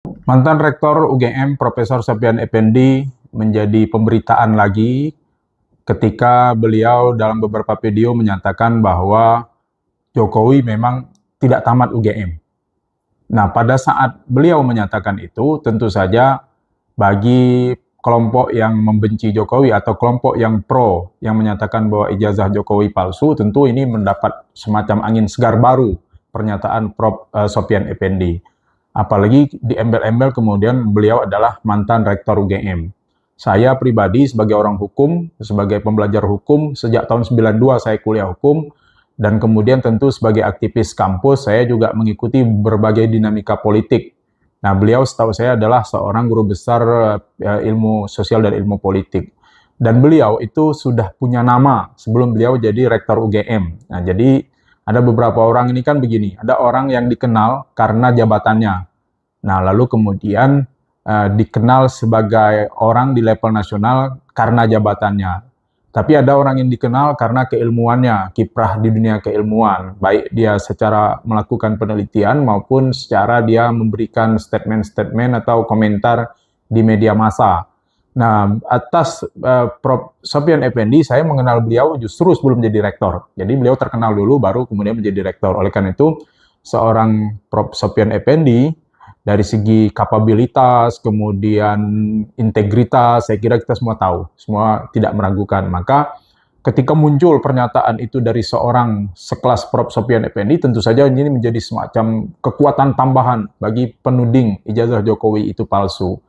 Mantan Rektor UGM Profesor Sopyan Effendi menjadi pemberitaan lagi ketika beliau dalam beberapa video menyatakan bahwa Jokowi memang tidak tamat UGM. Nah, pada saat beliau menyatakan itu, tentu saja bagi kelompok yang membenci Jokowi atau kelompok yang pro yang menyatakan bahwa ijazah Jokowi palsu, tentu ini mendapat semacam angin segar baru pernyataan Prof. Sopyan Effendi. Apalagi di embel-embel kemudian beliau adalah mantan rektor UGM. Saya pribadi sebagai orang hukum, sebagai pembelajar hukum, sejak tahun 92 saya kuliah hukum, dan kemudian tentu sebagai aktivis kampus, saya juga mengikuti berbagai dinamika politik. Nah, beliau setahu saya adalah seorang guru besar ilmu sosial dan ilmu politik. Dan beliau itu sudah punya nama sebelum beliau jadi rektor UGM. Nah, jadi ada beberapa orang ini kan begini, ada orang yang dikenal karena jabatannya. Nah, lalu kemudian dikenal sebagai orang di level nasional karena jabatannya. Tapi ada orang yang dikenal karena keilmuannya, kiprah di dunia keilmuan, baik dia secara melakukan penelitian maupun secara dia memberikan statement-statement atau komentar di media massa. Nah, atas Prof. Sopyan Effendi, saya mengenal beliau justru sebelum jadi rektor. Jadi beliau terkenal dulu, baru kemudian menjadi rektor. Oleh karena itu, seorang Prof. Sopyan Effendi, dari segi kapabilitas, kemudian integritas, saya kira kita semua tahu, semua tidak meragukan. Maka ketika muncul pernyataan itu dari seorang sekelas Prof. Sopyan Effendi, tentu saja ini menjadi semacam kekuatan tambahan bagi penuding ijazah Jokowi itu palsu.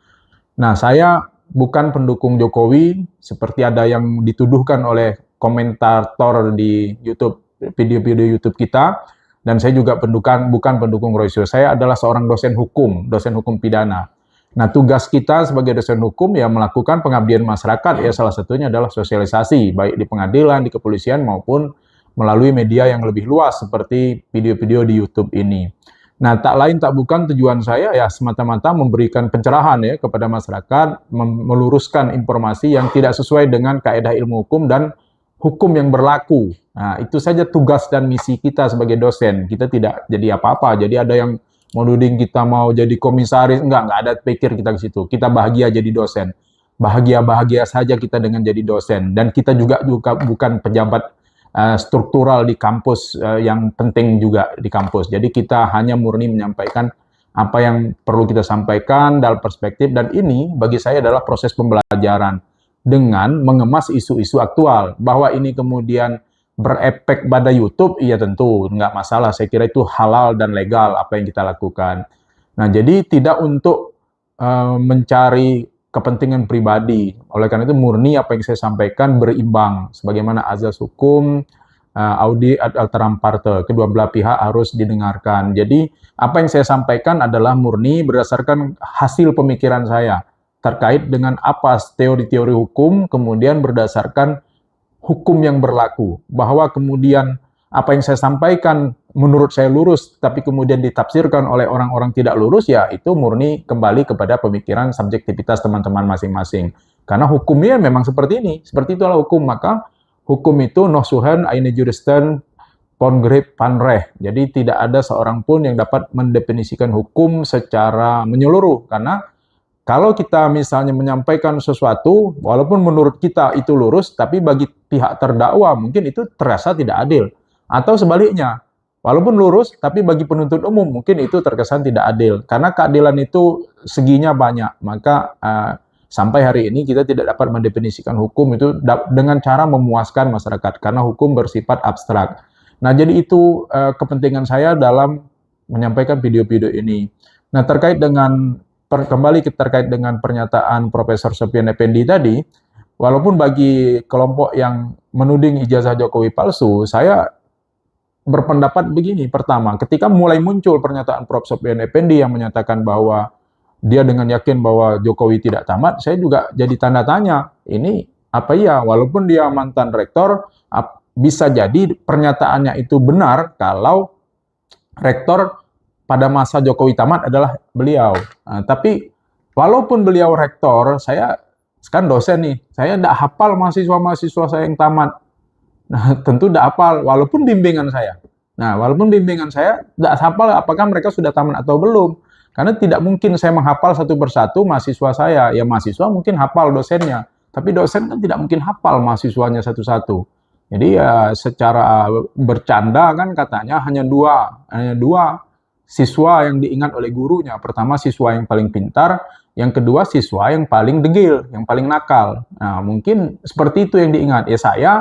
Nah, saya bukan pendukung Jokowi seperti ada yang dituduhkan oleh komentator di YouTube, video-video YouTube kita, dan saya juga bukan pendukung Roysio. Saya adalah seorang dosen hukum pidana. Nah, tugas kita sebagai dosen hukum ya melakukan pengabdian masyarakat, ya salah satunya adalah sosialisasi, baik di pengadilan, di kepolisian, maupun melalui media yang lebih luas seperti video-video di YouTube ini. Nah, tak lain tak bukan tujuan saya ya semata-mata memberikan pencerahan ya kepada masyarakat, meluruskan informasi yang tidak sesuai dengan kaedah ilmu hukum dan hukum yang berlaku. Nah, itu saja tugas dan misi kita sebagai dosen. Kita tidak jadi apa-apa. Jadi ada yang mau nuding kita mau jadi komisaris, enggak ada pikir kita ke situ. Kita bahagia jadi dosen. Bahagia-bahagia saja kita dengan jadi dosen. Dan kita juga bukan pejabat struktural di kampus yang penting juga di kampus. Jadi kita hanya murni menyampaikan apa yang perlu kita sampaikan dalam perspektif, dan ini bagi saya adalah proses pembelajaran dengan mengemas isu-isu aktual. Bahwa ini kemudian berefek pada YouTube, iya tentu nggak masalah. Saya kira itu halal dan legal apa yang kita lakukan. Nah, jadi tidak untuk mencari kepentingan pribadi. Oleh karena itu murni apa yang saya sampaikan berimbang. Sebagaimana azas hukum, audi ad alteram parte. Kedua belah pihak harus didengarkan. Jadi apa yang saya sampaikan adalah murni berdasarkan hasil pemikiran saya terkait dengan apa teori-teori hukum, kemudian berdasarkan hukum yang berlaku. Bahwa kemudian apa yang saya sampaikan menurut saya lurus, tapi kemudian ditafsirkan oleh orang-orang tidak lurus, ya itu murni kembali kepada pemikiran subjektivitas teman-teman masing-masing. Karena hukumnya memang seperti ini, seperti itulah hukum. Maka hukum itu noh suhen eine juristen pongrip panreh. Jadi tidak ada seorang pun yang dapat mendefinisikan hukum secara menyeluruh. Karena kalau kita misalnya menyampaikan sesuatu, walaupun menurut kita itu lurus, tapi bagi pihak terdakwa mungkin itu terasa tidak adil. Atau sebaliknya, walaupun lurus, tapi bagi penuntut umum mungkin itu terkesan tidak adil. Karena keadilan itu seginya banyak. Maka sampai hari ini kita tidak dapat mendefinisikan hukum itu dengan cara memuaskan masyarakat. Karena hukum bersifat abstrak. Nah, jadi itu kepentingan saya dalam menyampaikan video-video ini. Nah, terkait dengan pernyataan Profesor Sopyan Effendi tadi, walaupun bagi kelompok yang menuding ijazah Jokowi palsu, saya berpendapat begini. Pertama, ketika mulai muncul pernyataan Prof. Sopyan Effendi yang menyatakan bahwa dia dengan yakin bahwa Jokowi tidak tamat, saya juga jadi tanda tanya. Ini apa iya, walaupun dia mantan rektor, bisa jadi pernyataannya itu benar kalau rektor pada masa Jokowi tamat adalah beliau. Nah, tapi walaupun beliau rektor, saya kan dosen nih, saya tidak hafal mahasiswa-mahasiswa saya yang tamat. Nah, tentu tidak hafal, walaupun bimbingan saya. Nah, walaupun bimbingan saya tidak hafal apakah mereka sudah tamat atau belum. Karena tidak mungkin saya menghafal satu persatu mahasiswa saya. Ya mahasiswa mungkin hafal dosennya, tapi dosen kan tidak mungkin hafal mahasiswanya satu-satu. Jadi ya secara bercanda kan katanya hanya dua siswa yang diingat oleh gurunya. Pertama siswa yang paling pintar, yang kedua siswa yang paling degil, yang paling nakal. Nah, mungkin seperti itu yang diingat. Ya saya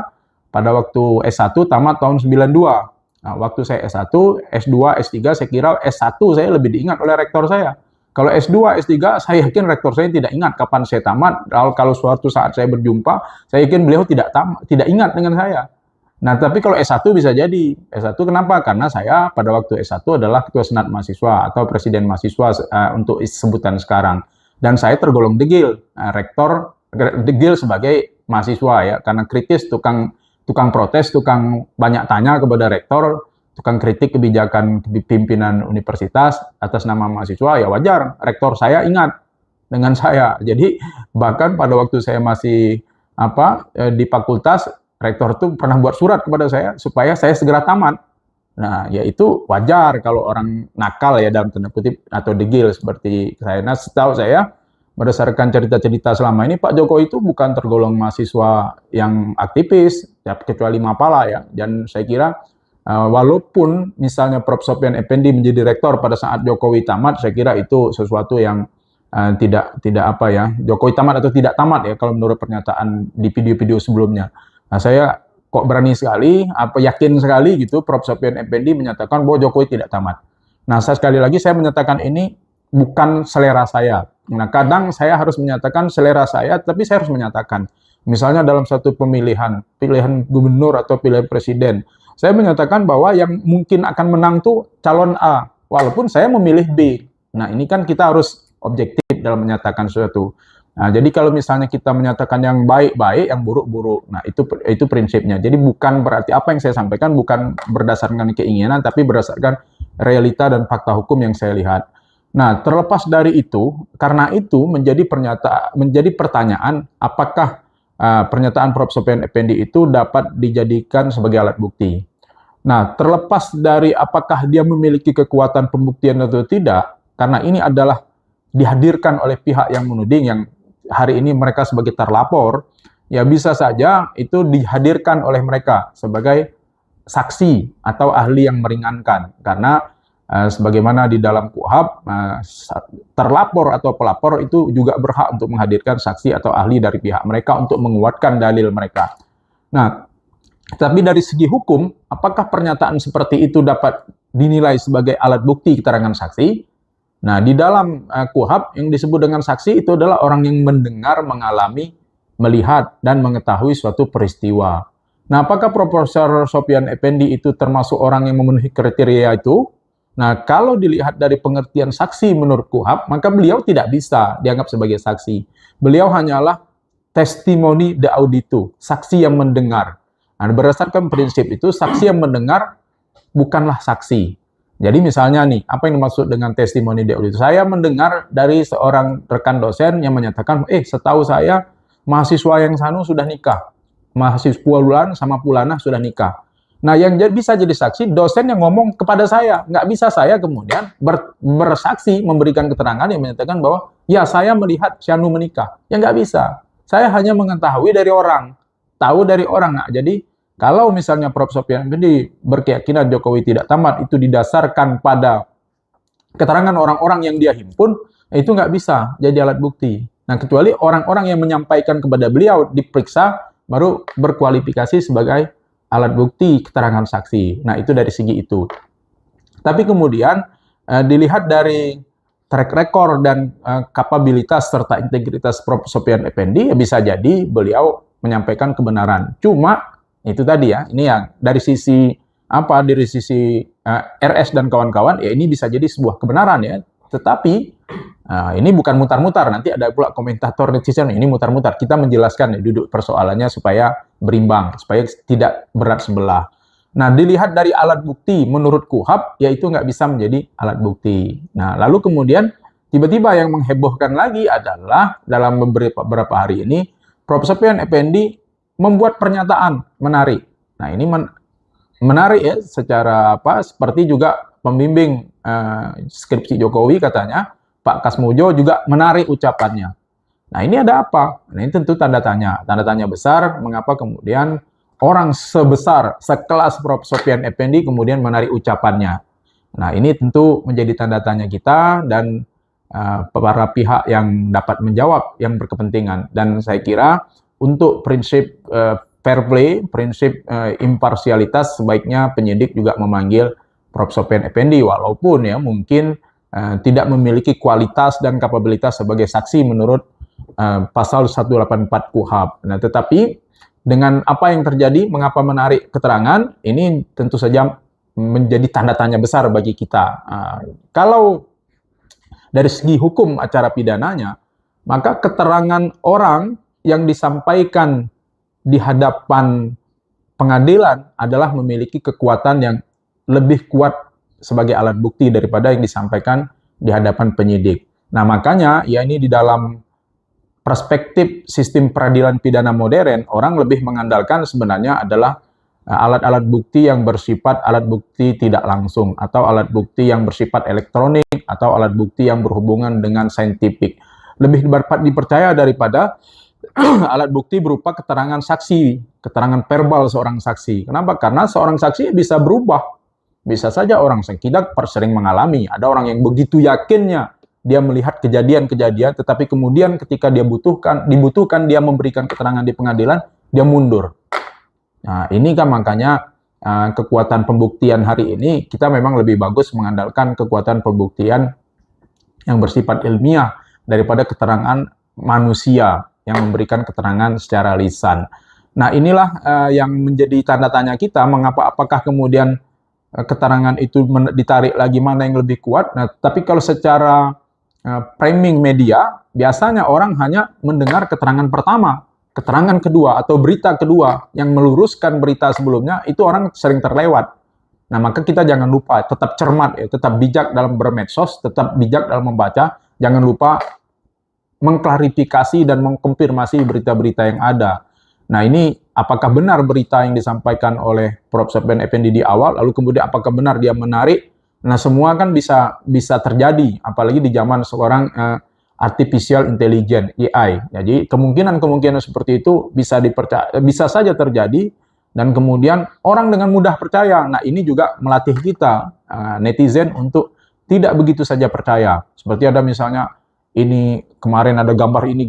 pada waktu S1 tamat tahun 92. Nah, waktu saya S1, S2, S3, saya kira S1 saya lebih diingat oleh rektor saya. Kalau S2, S3, saya yakin rektor saya tidak ingat kapan saya tamat. Kalau suatu saat saya berjumpa, saya yakin beliau tidak ingat dengan saya. Nah, tapi kalau S1 bisa jadi. S1 kenapa? Karena saya pada waktu S1 adalah ketua senat mahasiswa atau presiden mahasiswa untuk sebutan sekarang. Dan saya tergolong degil. Rektor degil sebagai mahasiswa ya, karena kritis, tukang protes, tukang banyak tanya kepada rektor, tukang kritik kebijakan pimpinan universitas atas nama mahasiswa, ya wajar. Rektor saya ingat dengan saya. Jadi bahkan pada waktu saya masih di fakultas, rektor itu pernah buat surat kepada saya supaya saya segera tamat. Nah, ya itu wajar kalau orang nakal ya dalam tanda kutip atau degil seperti saya. Nah, setahu saya berdasarkan cerita-cerita selama ini, Pak Jokowi itu bukan tergolong mahasiswa yang aktivis, ya, kecuali Mapala ya. Dan saya kira walaupun misalnya Prof. Sopyan Effendi menjadi rektor pada saat Jokowi tamat, saya kira itu sesuatu yang tidak Jokowi tamat atau tidak tamat ya kalau menurut pernyataan di video-video sebelumnya. Nah, saya kok berani sekali, yakin sekali gitu, Prof. Sopyan Effendi menyatakan bahwa Jokowi tidak tamat. Nah, sekali lagi saya menyatakan ini bukan selera saya. Nah, kadang saya harus menyatakan selera saya, tapi saya harus menyatakan, misalnya dalam satu pilihan gubernur atau pilihan presiden, saya menyatakan bahwa yang mungkin akan menang tuh calon A, walaupun saya memilih B. Nah, ini kan kita harus objektif dalam menyatakan sesuatu. Nah, jadi kalau misalnya kita menyatakan yang baik-baik, yang buruk-buruk, nah itu prinsipnya. Jadi bukan berarti apa yang saya sampaikan bukan berdasarkan keinginan, tapi berdasarkan realita dan fakta hukum yang saya lihat. Nah, terlepas dari itu, karena itu menjadi pertanyaan, apakah pernyataan Prof. Sopyan Effendi itu dapat dijadikan sebagai alat bukti. Nah, terlepas dari apakah dia memiliki kekuatan pembuktian atau tidak, karena ini adalah dihadirkan oleh pihak yang menuding, yang hari ini mereka sebagai terlapor, ya bisa saja itu dihadirkan oleh mereka sebagai saksi atau ahli yang meringankan. Karena sebagaimana di dalam KUHP, terlapor atau pelapor itu juga berhak untuk menghadirkan saksi atau ahli dari pihak mereka untuk menguatkan dalil mereka. Nah, tapi dari segi hukum, apakah pernyataan seperti itu dapat dinilai sebagai alat bukti keterangan saksi? Nah, di dalam KUHP yang disebut dengan saksi itu adalah orang yang mendengar, mengalami, melihat, dan mengetahui suatu peristiwa. Nah, apakah Profesor Sopyan Effendi itu termasuk orang yang memenuhi kriteria itu? Nah, kalau dilihat dari pengertian saksi menurut KUHP, maka beliau tidak bisa dianggap sebagai saksi. Beliau hanyalah testimoni de auditu, saksi yang mendengar. Nah, berdasarkan prinsip itu, saksi yang mendengar bukanlah saksi. Jadi misalnya nih, apa yang dimaksud dengan testimoni de auditu? Saya mendengar dari seorang rekan dosen yang menyatakan, setahu saya mahasiswa yang sanu sudah nikah. Mahasiswa Pulan sama Pulana sudah nikah. Nah, yang bisa jadi saksi, dosen yang ngomong kepada saya. Nggak bisa saya kemudian bersaksi, memberikan keterangan yang menyatakan bahwa, ya saya melihat Syanu menikah. Ya nggak bisa. Saya hanya mengetahui dari orang. Tahu dari orang. Nah, jadi kalau misalnya Prof. Sopyan Effendi berkeyakinan Jokowi tidak tamat, itu didasarkan pada keterangan orang-orang yang dia himpun, itu nggak bisa jadi alat bukti. Nah, kecuali orang-orang yang menyampaikan kepada beliau diperiksa, baru berkualifikasi sebagai alat bukti keterangan saksi. Nah, itu dari segi itu. Tapi kemudian dilihat dari track record dan kapabilitas serta integritas Prof. Sopyan Effendi, ya bisa jadi beliau menyampaikan kebenaran. Cuma itu tadi ya, ini yang dari sisi RS dan kawan-kawan, ya ini bisa jadi sebuah kebenaran ya. Tetapi ini bukan mutar-mutar, nanti ada pula komentator netizen, ini mutar-mutar. Kita menjelaskan ya, duduk persoalannya supaya berimbang, supaya tidak berat sebelah. Nah, dilihat dari alat bukti menurut KUHP, ya itu nggak bisa menjadi alat bukti. Nah, lalu kemudian tiba-tiba yang menghebohkan lagi adalah dalam beberapa hari ini, Prof. Sopyan Effendi membuat pernyataan menarik. Nah, ini menarik ya secara seperti juga pembimbing skripsi Jokowi katanya, Pak Kasmujo juga menarik ucapannya. Nah, ini ada apa? Nah, ini tentu tanda tanya besar, mengapa kemudian orang sebesar, sekelas Prof. Sopyan Effendi kemudian menarik ucapannya. Nah, ini tentu menjadi tanda tanya kita dan para pihak yang dapat menjawab yang berkepentingan. Dan saya kira untuk prinsip fair play, prinsip imparsialitas, sebaiknya penyidik juga memanggil Prof. Sopyan Effendi, walaupun ya mungkin tidak memiliki kualitas dan kapabilitas sebagai saksi menurut pasal 184 KUHP. Nah, tetapi dengan apa yang terjadi, mengapa menarik keterangan, ini tentu saja menjadi tanda tanya besar bagi kita. Kalau dari segi hukum acara pidananya, maka keterangan orang yang disampaikan di hadapan pengadilan adalah memiliki kekuatan yang lebih kuat sebagai alat bukti daripada yang disampaikan di hadapan penyidik. Nah, makanya ya ini di dalam perspektif sistem peradilan pidana modern, orang lebih mengandalkan sebenarnya adalah alat-alat bukti yang bersifat alat bukti tidak langsung, atau alat bukti yang bersifat elektronik, atau alat bukti yang berhubungan dengan saintifik. Lebih dapat dipercaya daripada alat bukti berupa keterangan saksi, keterangan verbal seorang saksi. Kenapa? Karena seorang saksi bisa berubah. Bisa saja orang kita sering mengalami, ada orang yang begitu yakinnya dia melihat kejadian-kejadian, tetapi kemudian ketika dia dibutuhkan dia memberikan keterangan di pengadilan, dia mundur. Nah, ini kan makanya kekuatan pembuktian hari ini kita memang lebih bagus mengandalkan kekuatan pembuktian yang bersifat ilmiah daripada keterangan manusia yang memberikan keterangan secara lisan. Nah, inilah yang menjadi tanda tanya kita, apakah kemudian keterangan itu ditarik lagi, mana yang lebih kuat. Nah, tapi kalau secara framing media, biasanya orang hanya mendengar keterangan pertama, keterangan kedua, atau berita kedua yang meluruskan berita sebelumnya, itu orang sering terlewat. Nah, maka kita jangan lupa, tetap cermat, ya, tetap bijak dalam bermedsos, tetap bijak dalam membaca, jangan lupa mengklarifikasi dan mengkonfirmasi berita-berita yang ada. Nah, ini apakah benar berita yang disampaikan oleh Prof. Sopyan Effendi di awal, lalu kemudian apakah benar dia menarik? Nah, semua kan bisa terjadi, apalagi di zaman seorang artificial intelligence (AI). Jadi kemungkinan seperti itu bisa saja terjadi, dan kemudian orang dengan mudah percaya. Nah, ini juga melatih kita netizen untuk tidak begitu saja percaya. Seperti ada misalnya ini kemarin ada gambar ini,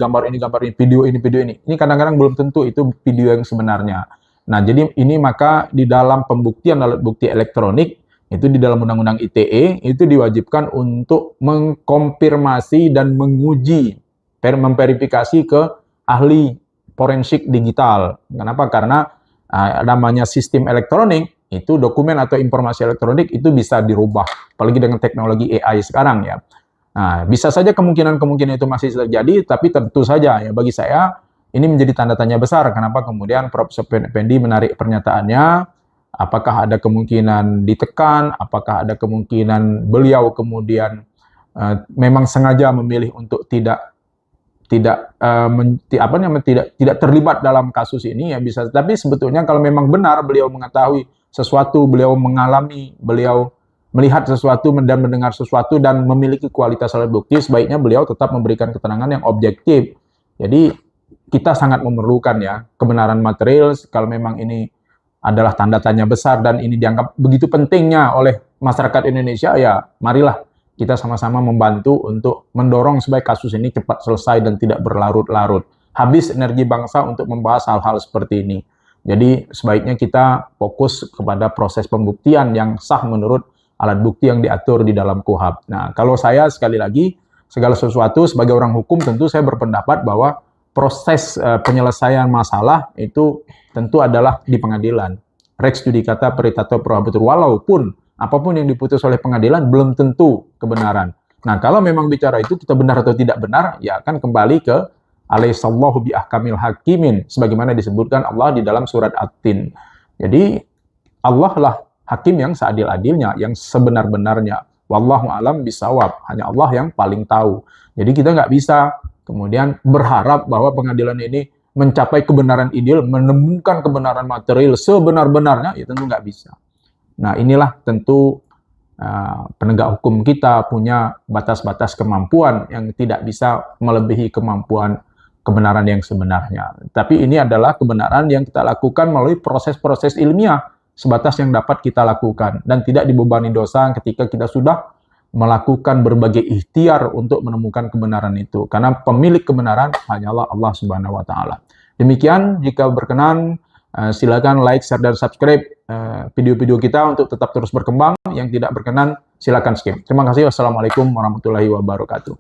video ini. Ini kadang-kadang belum tentu itu video yang sebenarnya. Nah, jadi ini maka di dalam pembuktian alat bukti elektronik, itu di dalam Undang-Undang ITE, itu diwajibkan untuk mengkonfirmasi dan menguji, memverifikasi ke ahli forensik digital. Kenapa? Karena namanya sistem elektronik, itu dokumen atau informasi elektronik itu bisa dirubah, apalagi dengan teknologi AI sekarang ya. Nah, bisa saja kemungkinan itu masih terjadi, tapi tentu saja ya bagi saya ini menjadi tanda tanya besar. Kenapa kemudian Prof. Sopyan Effendi menarik pernyataannya? Apakah ada kemungkinan ditekan? Apakah ada kemungkinan beliau kemudian memang sengaja memilih untuk tidak terlibat dalam kasus ini? Ya bisa. Tapi sebetulnya kalau memang benar beliau mengetahui sesuatu, beliau mengalami, beliau melihat sesuatu dan mendengar sesuatu dan memiliki kualitas alat bukti, sebaiknya beliau tetap memberikan keterangan yang objektif. Jadi kita sangat memerlukan ya kebenaran material. Kalau memang ini adalah tanda tanya besar dan ini dianggap begitu pentingnya oleh masyarakat Indonesia, ya marilah kita sama-sama membantu untuk mendorong supaya kasus ini cepat selesai dan tidak berlarut-larut. Habis energi bangsa untuk membahas hal-hal seperti ini. Jadi sebaiknya kita fokus kepada proses pembuktian yang sah menurut alat bukti yang diatur di dalam KUHP. Nah, kalau saya sekali lagi, segala sesuatu sebagai orang hukum tentu saya berpendapat bahwa proses penyelesaian masalah itu tentu adalah di pengadilan. Rex judicata veritatis pro habetur, walaupun apapun yang diputus oleh pengadilan belum tentu kebenaran. Nah, kalau memang bicara itu kita benar atau tidak benar, ya akan kembali ke alaihissallahu bi ahkamil hakimin, sebagaimana disebutkan Allah di dalam surat At-Tin. Jadi Allah lah hakim yang seadil-adilnya, yang sebenar-benarnya. Wallahu alam bisawab, hanya Allah yang paling tahu. Jadi kita nggak bisa kemudian berharap bahwa pengadilan ini mencapai kebenaran ideal, menemukan kebenaran material sebenar-benarnya, ya tentu nggak bisa. Nah, inilah tentu penegak hukum kita punya batas-batas kemampuan yang tidak bisa melebihi kemampuan kebenaran yang sebenarnya. Tapi ini adalah kebenaran yang kita lakukan melalui proses-proses ilmiah sebatas yang dapat kita lakukan dan tidak dibebani dosa ketika kita sudah melakukan berbagai ikhtiar untuk menemukan kebenaran itu. Karena pemilik kebenaran hanyalah Allah Subhanahu wa taala. Demikian, jika berkenan silakan like, share, dan subscribe video-video kita untuk tetap terus berkembang. Yang tidak berkenan silakan skip. Terima kasih. Wassalamualaikum warahmatullahi wabarakatuh.